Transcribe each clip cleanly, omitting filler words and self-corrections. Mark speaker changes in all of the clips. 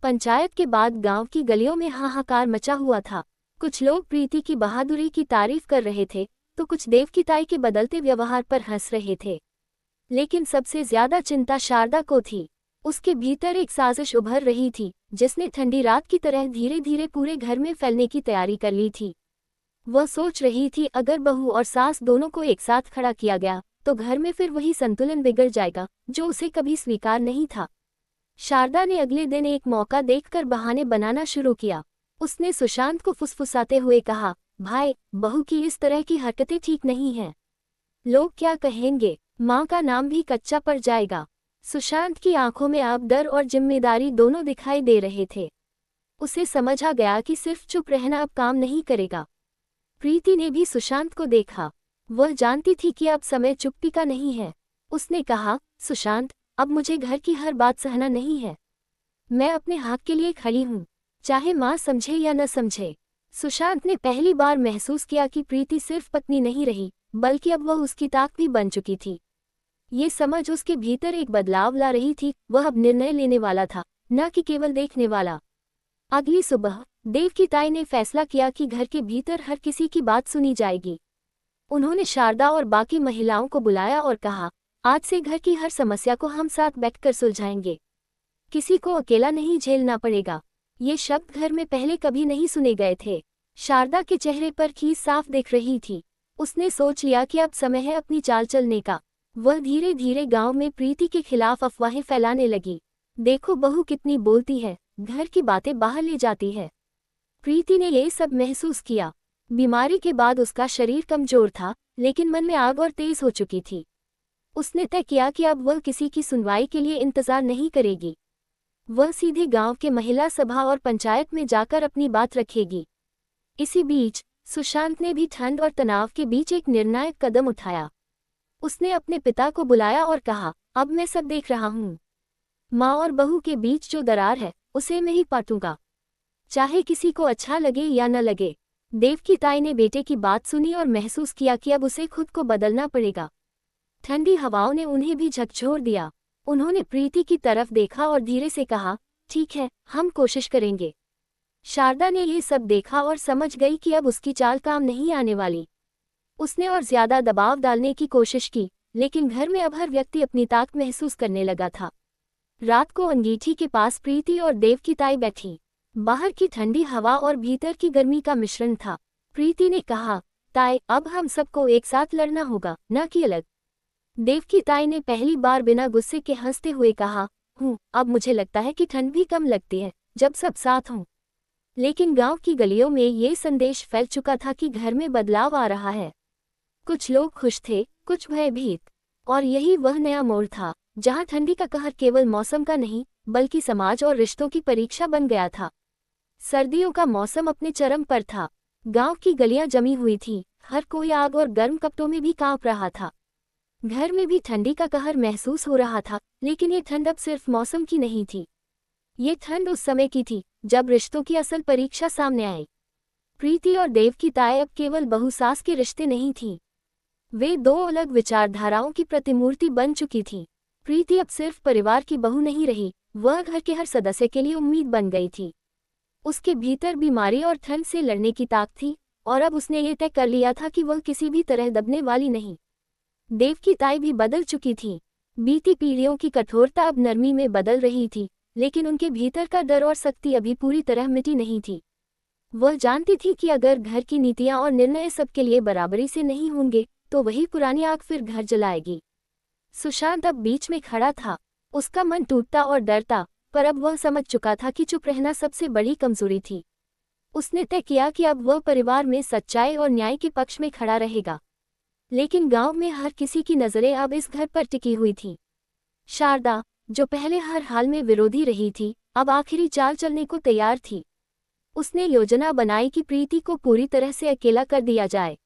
Speaker 1: पंचायत के बाद गांव की गलियों में हाहाकार मचा हुआ था। कुछ लोग प्रीति की बहादुरी की तारीफ कर रहे थे, तो कुछ देवकीताई के बदलते व्यवहार पर हंस रहे थे। लेकिन सबसे ज्यादा चिंता शारदा को थी। उसके भीतर एक साजिश उभर रही थी, जिसने ठंडी रात की तरह धीरे धीरे पूरे घर में फैलने की तैयारी कर ली थी। वह सोच रही थी, अगर बहू और सास दोनों को एक साथ खड़ा किया गया तो घर में फिर वही संतुलन बिगड़ जाएगा जो उसे कभी स्वीकार नहीं था। शारदा ने अगले दिन एक मौका देखकर बहाने बनाना शुरू किया। उसने सुशांत को फुसफुसाते हुए कहा, भाई, बहू की इस तरह की हरकतें ठीक नहीं हैं। लोग क्या कहेंगे, माँ का नाम भी कच्चा पड़ जाएगा। सुशांत की आंखों में अब डर और जिम्मेदारी दोनों दिखाई दे रहे थे। उसे समझ आ गया कि सिर्फ चुप रहना अब काम नहीं करेगा। प्रीति ने भी सुशांत को देखा। वह जानती थी कि अब समय चुप्पी का नहीं है। उसने कहा, सुशांत, अब मुझे घर की हर बात सहना नहीं है। मैं अपने हक के लिए खड़ी हूँ, चाहे माँ समझे या न समझे। सुशांत ने पहली बार महसूस किया कि प्रीति सिर्फ पत्नी नहीं रही, बल्कि अब वह उसकी ताकत भी बन चुकी थी। ये समझ उसके भीतर एक बदलाव ला रही थी। वह अब निर्णय लेने वाला था, न कि केवल देखने वाला। अगली सुबह देवकीताई ने फैसला किया कि घर के भीतर हर किसी की बात सुनी जाएगी। उन्होंने शारदा और बाकी महिलाओं को बुलाया और कहा, आज से घर की हर समस्या को हम साथ बैठकर सुलझाएंगे। किसी को अकेला नहीं झेलना पड़ेगा। ये शब्द घर में पहले कभी नहीं सुने गए थे। शारदा के चेहरे पर खीस साफ दिख रही थी। उसने सोच लिया कि अब समय है अपनी चाल चलने का। वह धीरे धीरे गांव में प्रीति के खिलाफ अफवाहें फैलाने लगी। देखो बहू कितनी बोलती है, घर की बातें बाहर ले जाती है। प्रीति ने ये सब महसूस किया। बीमारी के बाद उसका शरीर कमजोर था, लेकिन मन में आग और तेज हो चुकी थी। उसने तय किया कि अब वह किसी की सुनवाई के लिए इंतजार नहीं करेगी। वह सीधे गांव के महिला सभा और पंचायत में जाकर अपनी बात रखेगी। इसी बीच सुशांत ने भी ठंड और तनाव के बीच एक निर्णायक कदम उठाया। उसने अपने पिता को बुलाया और कहा, अब मैं सब देख रहा हूँ। माँ और बहू के बीच जो दरार है, उसे मैं ही पाटूंगा, चाहे किसी को अच्छा लगे या न लगे। देवकीताई ने बेटे की बात सुनी और महसूस किया कि अब उसे खुद को बदलना पड़ेगा। ठंडी हवाओं ने उन्हें भी झकझोर दिया। उन्होंने प्रीति की तरफ देखा और धीरे से कहा, ठीक है, हम कोशिश करेंगे। शारदा ने ये सब देखा और समझ गई कि अब उसकी चाल काम नहीं आने वाली। उसने और ज्यादा दबाव डालने की कोशिश की, लेकिन घर में अब हर व्यक्ति अपनी ताकत महसूस करने लगा था। रात को अंगीठी के पास प्रीति और देवकीताई बैठी। बाहर की ठंडी हवा और भीतर की गर्मी का मिश्रण था। प्रीति ने कहा, ताई, अब हम सबको एक साथ लड़ना होगा, न कि अलग। देवकीताई ने पहली बार बिना गुस्से के हंसते हुए कहा, अब मुझे लगता है कि ठंड भी कम लगती है जब सब साथ हों। लेकिन गांव की गलियों में ये संदेश फैल चुका था कि घर में बदलाव आ रहा है। कुछ लोग खुश थे, कुछ भयभीत, और यही वह नया मोड़ था जहां ठंडी का कहर केवल मौसम का नहीं, बल्कि समाज और रिश्तों की परीक्षा बन गया था। सर्दियों का मौसम अपने चरम पर था। गांव की गलियां जमी हुई थी, हर कोई आग और गर्म कपड़ों में भी कांप रहा था। घर में भी ठंडी का कहर महसूस हो रहा था, लेकिन ये ठंड अब सिर्फ मौसम की नहीं थी। ये ठंड उस समय की थी जब रिश्तों की असल परीक्षा सामने आई। प्रीति और देवकीताई अब केवल बहू सास के रिश्ते नहीं थीं। वे दो अलग विचारधाराओं की प्रतिमूर्ति बन चुकी थीं। प्रीति अब सिर्फ परिवार की बहू नहीं रही, वह घर के हर सदस्य के लिए उम्मीद बन गई थी। उसके भीतर बीमारी और ठंड से लड़ने की ताकत थी, और अब उसने ये तय कर लिया था कि वह किसी भी तरह दबने वाली नहीं। देवकीताई भी बदल चुकी थी। बीती पीढ़ियों की कठोरता अब नरमी में बदल रही थी, लेकिन उनके भीतर का डर और सख्ती अभी पूरी तरह मिटी नहीं थी। वह जानती थी कि अगर घर की नीतियां और निर्णय सबके लिए बराबरी से नहीं होंगे, तो वही पुरानी आग फिर घर जलाएगी। सुशांत अब बीच में खड़ा था। उसका मन टूटता और डरता, पर अब वह समझ चुका था कि चुप रहना सबसे बड़ी कमजोरी थी। उसने तय किया कि अब वह परिवार में सच्चाई और न्याय के पक्ष में खड़ा रहेगा। लेकिन गांव में हर किसी की नजरें अब इस घर पर टिकी हुई थी। शारदा, जो पहले हर हाल में विरोधी रही थी, अब आखिरी चाल चलने को तैयार थी। उसने योजना बनाई कि प्रीति को पूरी तरह से अकेला कर दिया जाए।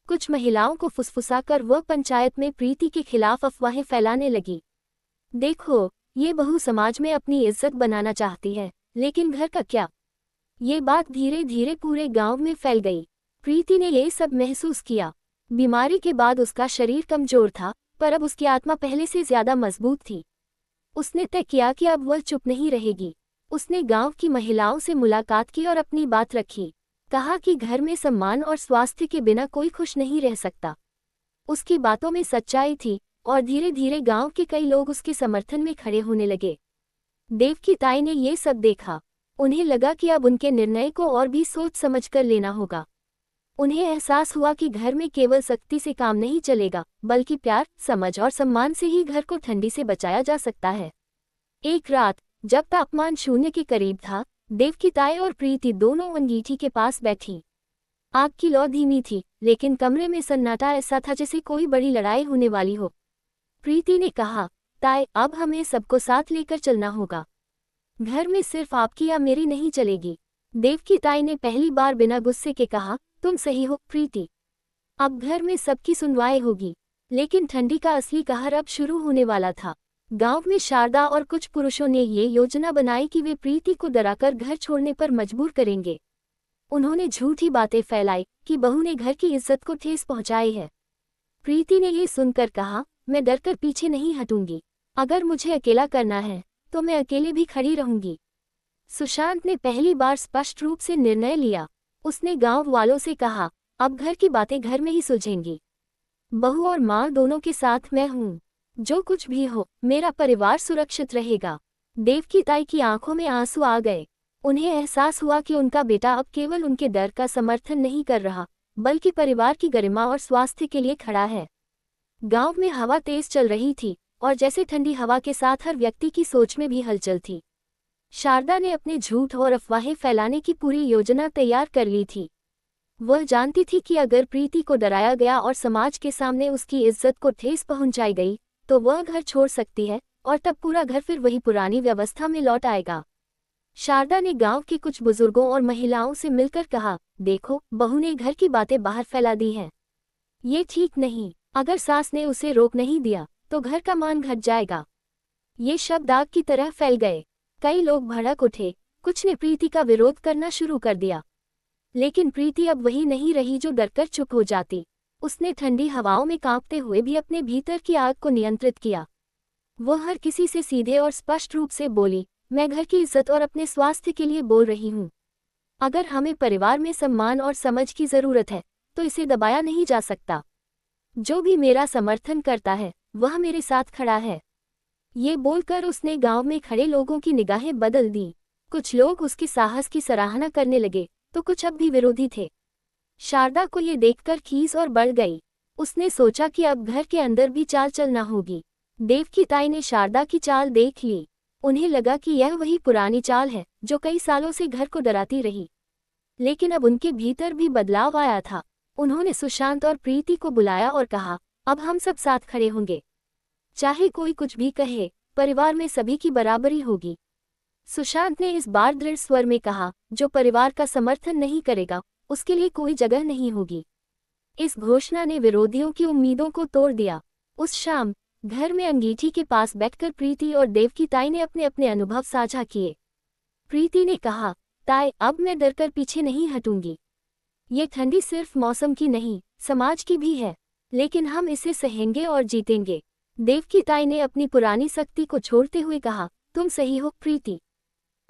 Speaker 1: कुछ महिलाओं को फुसफुसाकर वह पंचायत में प्रीति के खिलाफ अफवाहें फैलाने लगी। देखो, ये बहू समाज में अपनी इज्जत बनाना चाहती है, लेकिन घर का क्या? ये बात धीरे धीरे पूरे गांव में फैल गई। प्रीति ने ये सब महसूस किया। बीमारी के बाद उसका शरीर कमजोर था, पर अब उसकी आत्मा पहले से ज्यादा मजबूत थी। उसने तय किया कि अब वह चुप नहीं रहेगी। उसने गांव की महिलाओं से मुलाकात की और अपनी बात रखी। कहा कि घर में सम्मान और स्वास्थ्य के बिना कोई खुश नहीं रह सकता। उसकी बातों में सच्चाई थी और धीरे धीरे गांव के कई लोग उसके समर्थन में खड़े होने लगे। देवकी ताई ने ये सब देखा। उन्हें लगा कि अब उनके निर्णय को और भी सोच समझकर लेना होगा। उन्हें एहसास हुआ कि घर में केवल सख्ती से काम नहीं चलेगा, बल्कि प्यार, समझ और सम्मान से ही घर को ठंडी से बचाया जा सकता है। एक रात, जब तापमान शून्य के करीब था, देवकी ताई और प्रीति दोनों अंगीठी के पास बैठी। आग की लौ धीमी थी, लेकिन कमरे में सन्नाटा ऐसा था जैसे कोई बड़ी लड़ाई होने वाली हो। प्रीति ने कहा, ताई, अब हमें सबको साथ लेकर चलना होगा। घर में सिर्फ आपकी या मेरी नहीं चलेगी। देवकी ताई ने पहली बार बिना गुस्से के कहा, तुम सही हो प्रीति। अब घर में सबकी सुनवाई होगी। लेकिन ठंडी का असली कहर अब शुरू होने वाला था। गांव में शारदा और कुछ पुरुषों ने ये योजना बनाई कि वे प्रीति को डराकर घर छोड़ने पर मजबूर करेंगे। उन्होंने झूठी बातें फैलाई कि बहू ने घर की इज्जत को ठेस पहुंचाई है। प्रीति ने ये सुनकर कहा, मैं डरकर पीछे नहीं हटूंगी। अगर मुझे अकेला करना है तो मैं अकेले भी खड़ी रहूंगी। सुशांत ने पहली बार स्पष्ट रूप से निर्णय लिया। उसने गांव वालों से कहा, अब घर की बातें घर में ही सुलझेंगी। बहू और माँ दोनों के साथ मैं हूँ। जो कुछ भी हो, मेरा परिवार सुरक्षित रहेगा। देवकी ताई की आंखों में आंसू आ गए। उन्हें एहसास हुआ कि उनका बेटा अब केवल उनके डर का समर्थन नहीं कर रहा, बल्कि परिवार की गरिमा और स्वास्थ्य के लिए खड़ा है। गांव में हवा तेज चल रही थी और जैसे ठंडी हवा के साथ हर व्यक्ति की सोच में भी हलचल थी। शारदा ने अपने झूठ और अफवाहें फैलाने की पूरी योजना तैयार कर ली थी। वह जानती थी कि अगर प्रीति को डराया गया और समाज के सामने उसकी इज्जत को ठेस पहुंचाई गई, तो वह घर छोड़ सकती है और तब पूरा घर फिर वही पुरानी व्यवस्था में लौट आएगा। शारदा ने गांव के कुछ बुजुर्गों और महिलाओं से मिलकर कहा, देखो, बहू ने घर की बातें बाहर फैला दी हैं। ये ठीक नहीं। अगर सास ने उसे रोक नहीं दिया तो घर का मान घट जाएगा। ये शब्द आग की तरह फैल गए। कई लोग भड़क उठे। कुछ ने प्रीति का विरोध करना शुरू कर दिया। लेकिन प्रीति अब वही नहीं रही जो डरकर चुप हो जाती। उसने ठंडी हवाओं में कांपते हुए भी अपने भीतर की आग को नियंत्रित किया। वह हर किसी से सीधे और स्पष्ट रूप से बोली, मैं घर की इज्जत और अपने स्वास्थ्य के लिए बोल रही हूँ। अगर हमें परिवार में सम्मान और समझ की जरूरत है तो इसे दबाया नहीं जा सकता। जो भी मेरा समर्थन करता है वह मेरे साथ खड़ा है। ये बोलकर उसने गांव में खड़े लोगों की निगाहें बदल दी। कुछ लोग उसके साहस की सराहना करने लगे तो कुछ अब भी विरोधी थे। शारदा को ये देखकर खीस और बढ़ गई। उसने सोचा कि अब घर के अंदर भी चाल चलना होगी। देवकी ताई ने शारदा की चाल देख ली। उन्हें लगा कि यह वही पुरानी चाल है जो कई सालों से घर को डराती रही। लेकिन अब उनके भीतर भी बदलाव आया था। उन्होंने सुशांत और प्रीति को बुलाया और कहा, अब हम सब साथ खड़े होंगे। चाहे कोई कुछ भी कहे, परिवार में सभी की बराबरी होगी। सुशांत ने इस बार दृढ़ स्वर में कहा, जो परिवार का समर्थन नहीं करेगा उसके लिए कोई जगह नहीं होगी। इस घोषणा ने विरोधियों की उम्मीदों को तोड़ दिया। उस शाम घर में अंगीठी के पास बैठकर प्रीति और देवकी ताई ने अपने अपने अनुभव साझा किए। प्रीति ने कहा, ताई, अब मैं डरकर पीछे नहीं हटूंगी। ये ठंडी सिर्फ मौसम की नहीं, समाज की भी है, लेकिन हम इसे सहेंगे और जीतेंगे। देवकी ताई ने अपनी पुरानी सख्ती को छोड़ते हुए कहा, तुम सही हो प्रीति।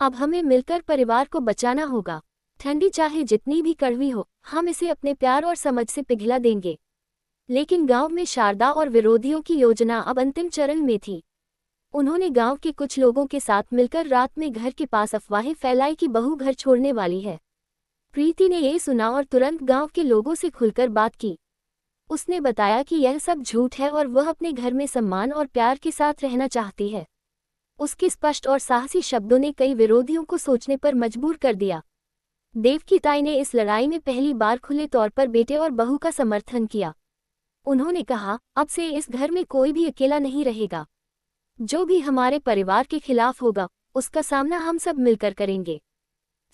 Speaker 1: अब हमें मिलकर परिवार को बचाना होगा। ठंडी चाहे जितनी भी कड़वी हो, हम इसे अपने प्यार और समझ से पिघला देंगे। लेकिन गांव में शारदा और विरोधियों की योजना अब अंतिम चरण में थी। उन्होंने गांव के कुछ लोगों के साथ मिलकर रात में घर के पास अफवाहें फैलाई कि बहू घर छोड़ने वाली है। प्रीति ने ये सुना और तुरंत गांव के लोगों से खुलकर बात की। उसने बताया कि यह सब झूठ है और वह अपने घर में सम्मान और प्यार के साथ रहना चाहती है। उसके स्पष्ट और साहसी शब्दों ने कई विरोधियों को सोचने पर मजबूर कर दिया। देवकी ताई ने इस लड़ाई में पहली बार खुले तौर पर बेटे और बहू का समर्थन किया। उन्होंने कहा, अब से इस घर में कोई भी अकेला नहीं रहेगा। जो भी हमारे परिवार के खिलाफ होगा उसका सामना हम सब मिलकर करेंगे।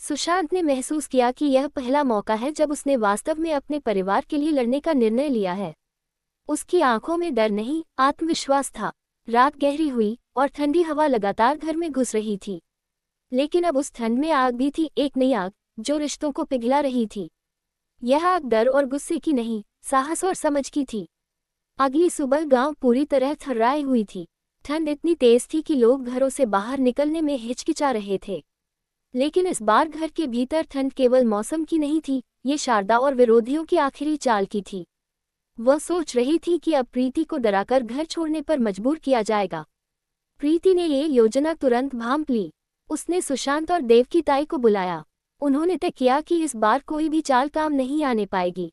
Speaker 1: सुशांत ने महसूस किया कि यह पहला मौका है जब उसने वास्तव में अपने परिवार के लिए लड़ने का निर्णय लिया है। उसकी आंखों में डर नहीं, आत्मविश्वास था। रात गहरी हुई और ठंडी हवा लगातार घर में घुस रही थी। लेकिन अब उस ठंड में आग भी थी, एक नई आग जो रिश्तों को पिघला रही थी। यह आग डर और गुस्से की नहीं, साहस और समझ की थी। अगली सुबह गांव पूरी तरह थर्राई हुई थी। ठंड इतनी तेज थी कि लोग घरों से बाहर निकलने में हिचकिचा रहे थे। लेकिन इस बार घर के भीतर ठंड केवल मौसम की नहीं थी, ये शारदा और विरोधियों की आखिरी चाल की थी। वह सोच रही थी कि अब प्रीति को डराकर घर छोड़ने पर मजबूर किया जाएगा। प्रीति ने ये योजना तुरंत भांप ली। उसने सुशांत और देवकीताई को बुलाया। उन्होंने तय किया कि इस बार कोई भी चाल काम नहीं आने पाएगी।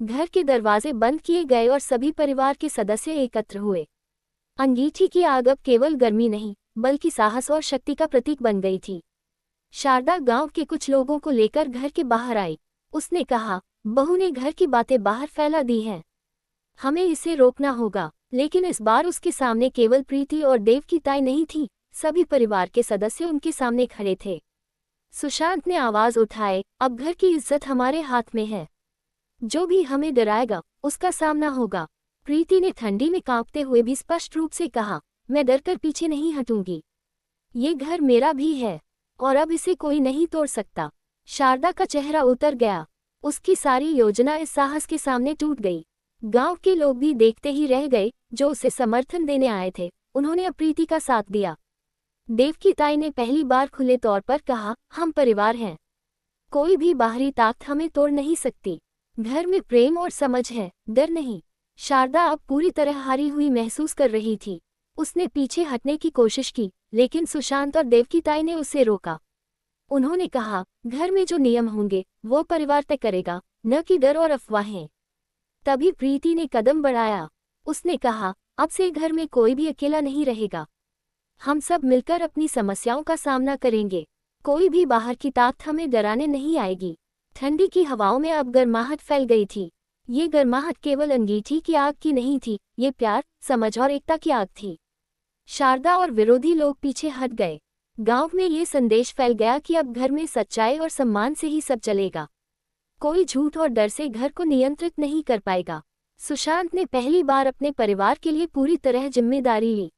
Speaker 1: घर के दरवाजे बंद किए गए और सभी परिवार के सदस्य एकत्र हुए। अंगीठी की आग अब केवल गर्मी नहीं, बल्कि साहस और शक्ति का प्रतीक बन गई थी। शारदा गांव के कुछ लोगों को लेकर घर के बाहर आई। उसने कहा, बहू ने घर की बातें बाहर फैला दी हैं। हमें इसे रोकना होगा। लेकिन इस बार उसके सामने केवल प्रीति और देवकीताई नहीं थी, सभी परिवार के सदस्य उनके सामने खड़े थे। सुशांत ने आवाज उठाए, अब घर की इज्जत हमारे हाथ में है। जो भी हमें डराएगा, उसका सामना होगा। प्रीति ने ठंडी में कांपते हुए भी स्पष्ट रूप से कहा, मैं डरकर पीछे नहीं हटूंगी। ये घर मेरा भी है और अब इसे कोई नहीं तोड़ सकता। शारदा का चेहरा उतर गया। उसकी सारी योजना इस साहस के सामने टूट गई। गांव के लोग भी देखते ही रह गए, जो उसे समर्थन देने आए थे। उन्होंने अब प्रीति का साथ दिया। देवकीताई ने पहली बार खुले तौर पर कहा, हम परिवार हैं। कोई भी बाहरी ताकत हमें तोड़ नहीं सकती। घर में प्रेम और समझ है, डर नहीं। शारदा अब पूरी तरह हारी हुई महसूस कर रही थी। उसने पीछे हटने की कोशिश की, लेकिन सुशांत और देवकीताई ने उसे रोका। उन्होंने कहा, घर में जो नियम होंगे वो परिवार तय करेगा, न कि डर और अफवाहें। तभी प्रीति ने कदम बढ़ाया। उसने कहा, अब से घर में कोई भी अकेला नहीं रहेगा। हम सब मिलकर अपनी समस्याओं का सामना करेंगे। कोई भी बाहर की ताकत हमें डराने नहीं आएगी। ठंडी की हवाओं में अब गर्माहट फैल गई थी। ये गर्माहट केवल अंगीठी की आग की नहीं थी, ये प्यार, समझ और एकता की आग थी। शारदा और विरोधी लोग पीछे हट गए। गांव में ये संदेश फैल गया कि अब घर में सच्चाई और सम्मान से ही सब चलेगा। कोई झूठ और डर से घर को नियंत्रित नहीं कर पाएगा। सुशांत ने पहली बार अपने परिवार के लिए पूरी तरह जिम्मेदारी ली।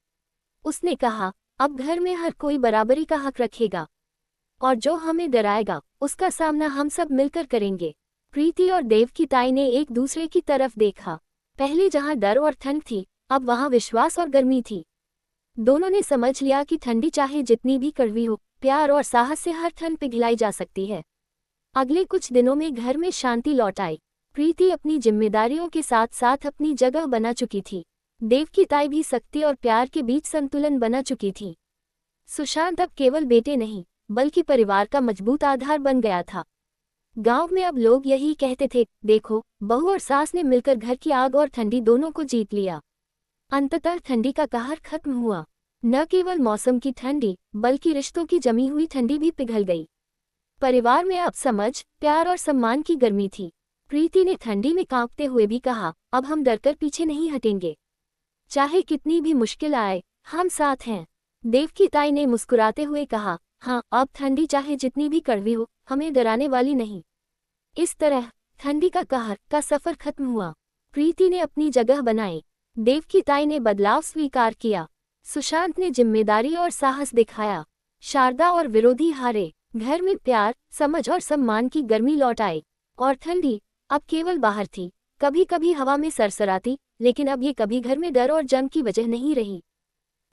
Speaker 1: उसने कहा, अब घर में हर कोई बराबरी का हक रखेगा और जो हमें डराएगा, उसका सामना हम सब मिलकर करेंगे। प्रीति और देवकीताई ने एक दूसरे की तरफ देखा। पहले जहां डर और ठंड थी, अब वहां विश्वास और गर्मी थी। दोनों ने समझ लिया कि ठंडी चाहे जितनी भी कड़वी हो, प्यार और साहस से हर ठंड पिघलाई जा सकती है। अगले कुछ दिनों में घर में शांति लौट आई। प्रीति अपनी जिम्मेदारियों के साथ साथ अपनी जगह बना चुकी थी। देवकीताई भी शक्ति और प्यार के बीच संतुलन बना चुकी थी। सुशांत अब केवल बेटे नहीं, बल्कि परिवार का मजबूत आधार बन गया था। गांव में अब लोग यही कहते थे, देखो, बहू और सास ने मिलकर घर की आग और ठंडी दोनों को जीत लिया। अंततः ठंडी का कहर खत्म हुआ। न केवल मौसम की ठंडी, बल्कि रिश्तों की जमी हुई ठंडी भी पिघल गई। परिवार में अब समझ, प्यार और सम्मान की गर्मी थी। प्रीति ने ठंडी में कांपते हुए भी कहा, अब हम डरकर पीछे नहीं हटेंगे। चाहे कितनी भी मुश्किल आए, हम साथ हैं। देवकीताई ने मुस्कुराते हुए कहा, हाँ, अब ठंडी चाहे जितनी भी कड़वी हो, हमें डराने वाली नहीं। इस तरह ठंडी का कहर का सफर खत्म हुआ। प्रीति ने अपनी जगह बनाई। देवकीताई ने बदलाव स्वीकार किया। सुशांत ने जिम्मेदारी और साहस दिखाया। शारदा और विरोधी हारे। घर में प्यार, समझ और सम्मान की गर्मी लौट आई। और ठंडी अब केवल बाहर थी, कभी कभी हवा में सरसराती, लेकिन अब ये कभी घर में डर और जंग की वजह नहीं रही।